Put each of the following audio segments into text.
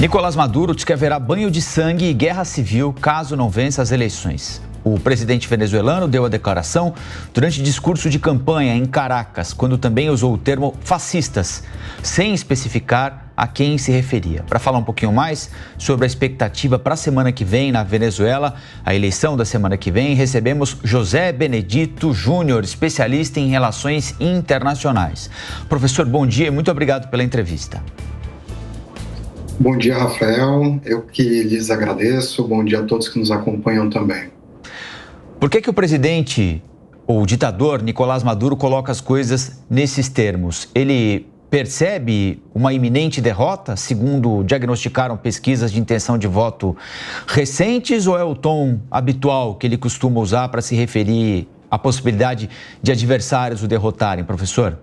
Nicolás Maduro diz que haverá banho de sangue e guerra civil caso não vença as eleições. O presidente venezuelano deu a declaração durante discurso de campanha em Caracas, quando também usou o termo fascistas, sem especificar a quem se referia. Para falar um pouquinho mais sobre a expectativa para a semana que vem na Venezuela, a eleição da semana que vem, recebemos José Benedito Júnior, especialista em relações internacionais. Professor, bom dia e muito obrigado pela entrevista. Bom dia, Rafael. Eu que lhes agradeço. Bom dia a todos que nos acompanham também. Por que o presidente, ou o ditador, Nicolás Maduro, coloca as coisas nesses termos? Ele percebe uma iminente derrota, segundo diagnosticaram pesquisas de intenção de voto recentes, ou é o tom habitual que ele costuma usar para se referir à possibilidade de adversários o derrotarem, professor?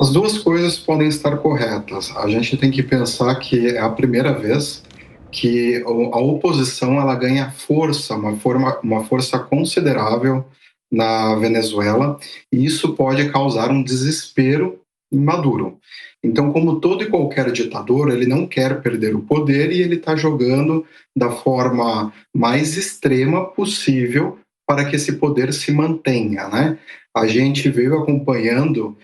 As duas coisas podem estar corretas. A gente tem que pensar que é a primeira vez que a oposição ela ganha força, uma força considerável na Venezuela, e isso pode causar um desespero em Maduro. Então, como todo e qualquer ditador, ele não quer perder o poder e ele está jogando da forma mais extrema possível para que esse poder se mantenha, né? A gente veio acompanhando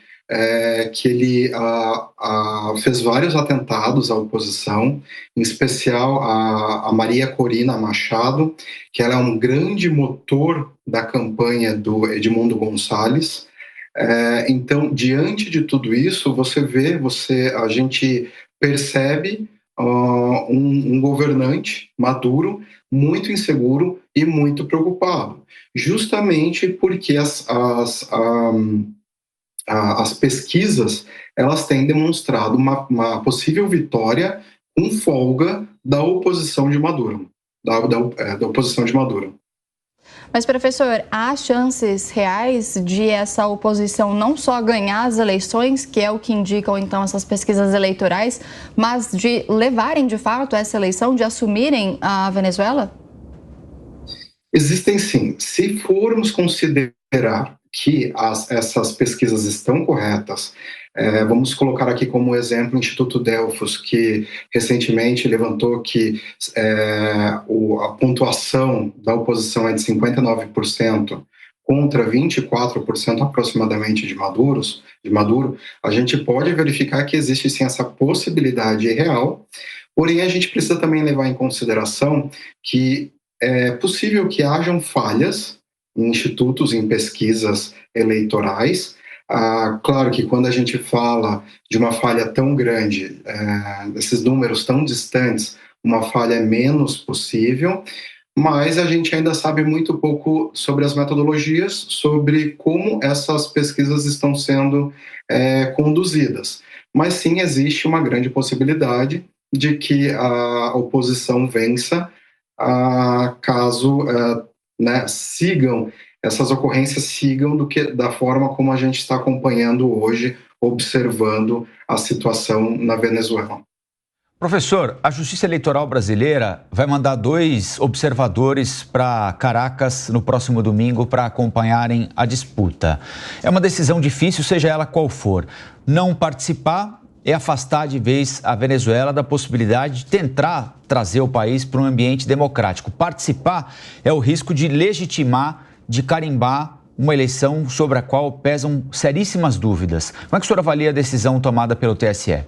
que ele fez vários atentados à oposição, em especial a Maria Corina Machado, que ela é um grande motor da campanha do Edmundo Gonçalves. Então, diante de tudo isso, a gente percebe um governante Maduro muito inseguro e muito preocupado, justamente porque as pesquisas elas têm demonstrado uma possível vitória com folga da oposição de Maduro, da oposição de Maduro. Mas, professor, há chances reais de essa oposição não só ganhar as eleições, que é o que indicam, então, essas pesquisas eleitorais, mas de levarem, de fato, essa eleição, de assumirem a Venezuela? Existem, sim. Se formos considerar que essas pesquisas estão corretas, vamos colocar aqui como exemplo o Instituto Delfos, que recentemente levantou que a pontuação da oposição é de 59% contra 24% aproximadamente de Maduro, a gente pode verificar que existe sim essa possibilidade real, porém a gente precisa também levar em consideração que é possível que hajam falhas em institutos, em pesquisas eleitorais. Claro que quando a gente fala de uma falha tão grande, esses números tão distantes, uma falha é menos possível, mas a gente ainda sabe muito pouco sobre as metodologias, sobre como essas pesquisas estão sendo conduzidas. Mas sim, existe uma grande possibilidade de que a oposição vença caso essas ocorrências sigam da forma como a gente está acompanhando hoje, observando a situação na Venezuela. Professor, a Justiça Eleitoral brasileira vai mandar 2 observadores para Caracas no próximo domingo para acompanharem a disputa. É uma decisão difícil, seja ela qual for. Não participar é afastar de vez a Venezuela da possibilidade de tentar trazer o país para um ambiente democrático. Participar é o risco de legitimar, de carimbar uma eleição sobre a qual pesam seríssimas dúvidas. Como é que o senhor avalia a decisão tomada pelo TSE?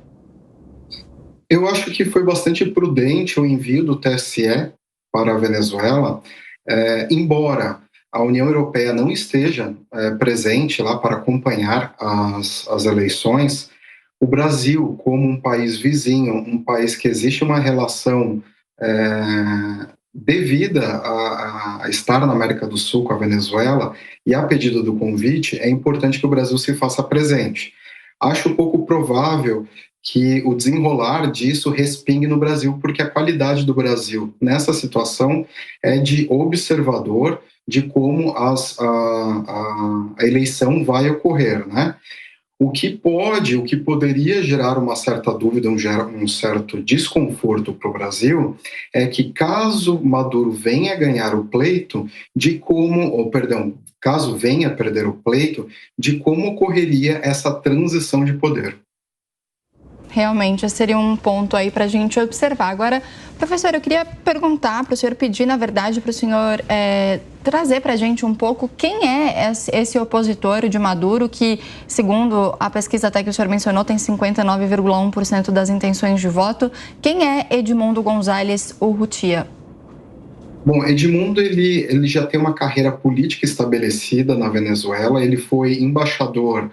Eu acho que foi bastante prudente o envio do TSE para a Venezuela, embora a União Europeia não esteja presente lá para acompanhar as eleições. O Brasil, como um país vizinho, um país que existe uma relação devida a estar na América do Sul com a Venezuela, e a pedido do convite, é importante que o Brasil se faça presente. Acho pouco provável que o desenrolar disso respingue no Brasil, porque a qualidade do Brasil nessa situação é de observador de como a eleição vai ocorrer, né? O que poderia gerar uma certa dúvida, um certo desconforto para o Brasil, é que caso Maduro venha ganhar o pleito, caso venha perder o pleito, de como ocorreria essa transição de poder. realmente seria um ponto aí para a gente observar. Agora, professor, eu queria perguntar para o senhor, pedir, na verdade, para o senhor trazer para a gente um pouco quem é esse opositor de Maduro, que, segundo a pesquisa até que o senhor mencionou, tem 59,1% das intenções de voto. Quem é Edmundo González Urrutia? Bom, Edmundo, ele já tem uma carreira política estabelecida na Venezuela. Ele foi embaixador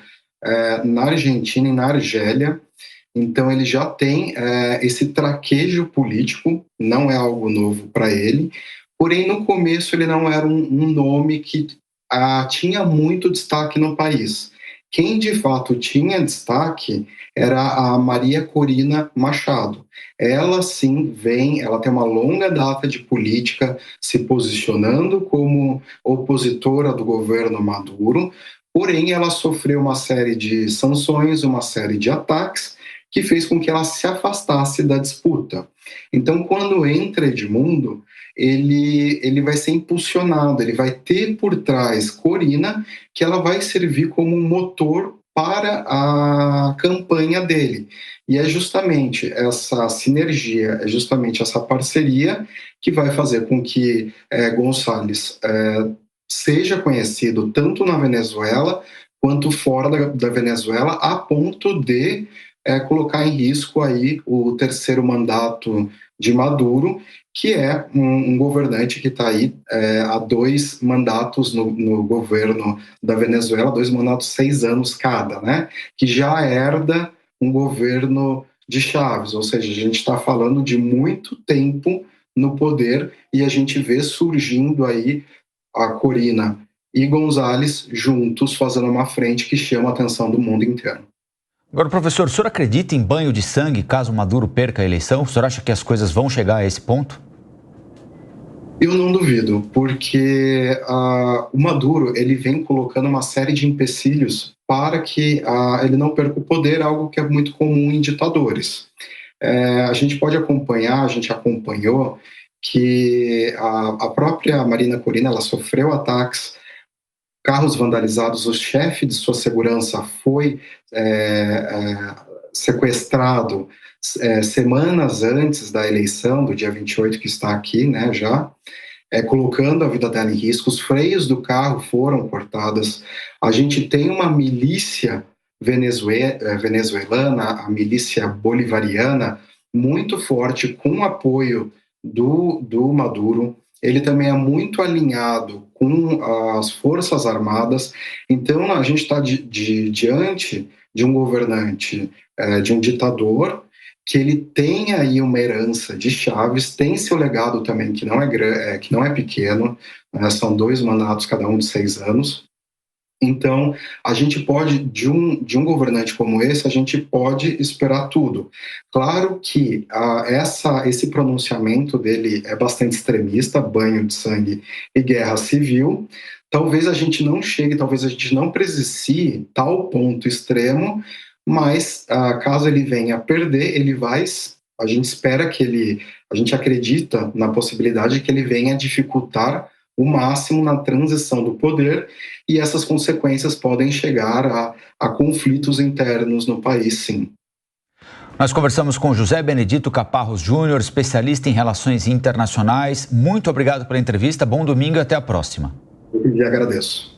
na Argentina e na Argélia. Então, ele já tem esse traquejo político, não é algo novo para ele. Porém, no começo, ele não era um nome que tinha muito destaque no país. Quem, de fato, tinha destaque era a Maria Corina Machado. Ela, sim, ela tem uma longa data de política, se posicionando como opositora do governo Maduro, porém, ela sofreu uma série de sanções, uma série de ataques, que fez com que ela se afastasse da disputa. Então, quando entra Edmundo, ele vai ser impulsionado, ele vai ter por trás Corina, que ela vai servir como um motor para a campanha dele. E é justamente essa sinergia, é justamente essa parceria que vai fazer com que González seja conhecido tanto na Venezuela quanto fora da Venezuela, a ponto de colocar em risco aí o terceiro mandato de Maduro, que é um governante que está aí há 2 mandatos no governo da Venezuela, 2 mandatos, 6 anos cada, né? Que já herda um governo de Chávez, ou seja, a gente está falando de muito tempo no poder e a gente vê surgindo aí a Corina e González juntos fazendo uma frente que chama a atenção do mundo inteiro. Agora, professor, o senhor acredita em banho de sangue caso Maduro perca a eleição? O senhor acha que as coisas vão chegar a esse ponto? Eu não duvido, porque o Maduro ele vem colocando uma série de empecilhos para que ele não perca o poder, algo que é muito comum em ditadores. A gente pode acompanhar, a gente acompanhou que a própria Marina Corina ela sofreu ataques, carros vandalizados, o chefe de sua segurança foi sequestrado semanas antes da eleição, do dia 28, que está aqui, né, já, colocando a vida dela em risco. Os freios do carro foram cortados. A gente tem uma milícia venezuelana, a milícia bolivariana, muito forte, com apoio do Maduro. Ele também é muito alinhado com as Forças Armadas. Então, a gente está diante de um governante, de um ditador, que ele tem aí uma herança de Chávez, tem seu legado também, que não é pequeno, né? São 2 mandatos, cada um de 6 anos. Então, a gente pode, de um governante como esse, a gente pode esperar tudo. Claro que esse pronunciamento dele é bastante extremista, banho de sangue e guerra civil. Talvez a gente não chegue, talvez a gente não presencie tal ponto extremo, mas caso ele venha a perder, a gente espera a gente acredita na possibilidade de que ele venha a dificultar o máximo na transição do poder, e essas consequências podem chegar a conflitos internos no país, sim. Nós conversamos com José Benedito Caparros Júnior, especialista em relações internacionais. Muito obrigado pela entrevista, bom domingo e até a próxima. Eu agradeço.